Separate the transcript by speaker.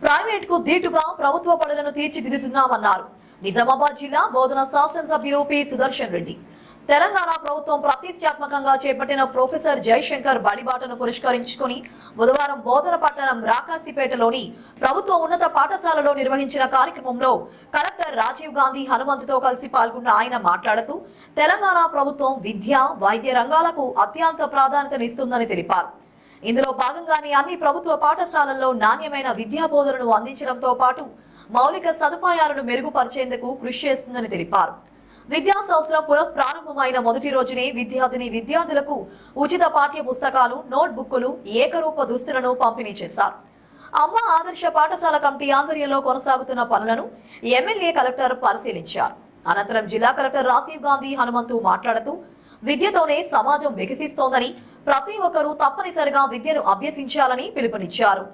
Speaker 1: Private కు ధీటుగా ప్రభుత్వ బడులను తీర్చిదిద్దుతున్నామన్నారు. నిజామాబాద్ జిల్లా బోధన శాసనసభ్యులు పి సుదర్శన్ రెడ్డి. తెలంగాణ ప్రభుత్వం ప్రతిష్టాత్మకంగా చేపట్టిన ప్రొఫెసర్ జయశంకర్ బడిబాటను పురస్కరించుకుని బుధవారం బోధన పట్టణం రాకాసిపేటలోని ప్రభుత్వ ఉన్నత పాఠశాలలో నిర్వహించిన కార్యక్రమంలో కలెక్టర్ రాజీవ్ గాంధీ హనుమంతుతో కలిసి పాల్గొన్న ఆయన మాట్లాడుతూ తెలంగాణ ప్రభుత్వం విద్య, వైద్య రంగాలకు అత్యంత ప్రాధాన్యతనిస్తుందని తెలిపారు. ఇందులో భాగంగానే అన్ని ప్రభుత్వ పాఠశాలల్లో నాణ్యమైన విద్యా బోధనను అందించడంతో పాటు మౌలిక సదుపాయాలను మెరుగుపరిచేందుకు కృషి చేస్తుందని తెలిపారు. విద్యా సంవత్సరం పునఃప్రారంభమైన మొదటి రోజునే విద్యార్థులకు ఉచిత పాఠ్య పుస్తకాలు, నోట్ బుక్కులు, ఏకరూప దుస్తులను పంపిణీ చేశారు. అమ్మ ఆదర్శ పాఠశాల కమిటీ ఆధ్వర్యంలో కొనసాగుతున్న పనులను ఎమ్మెల్యే కలెక్టర్ పరిశీలించారు. అనంతరం జిల్లా కలెక్టర్ రాజీవ్ గాంధీ హనుమంతు మాట్లాడుతూ విద్యతోనే సమాజం వికసిస్తోందని, ప్రతి ఒక్కరూ తప్పనిసరిగా విద్యను అభ్యసించాలని పిలుపునిచ్చారు.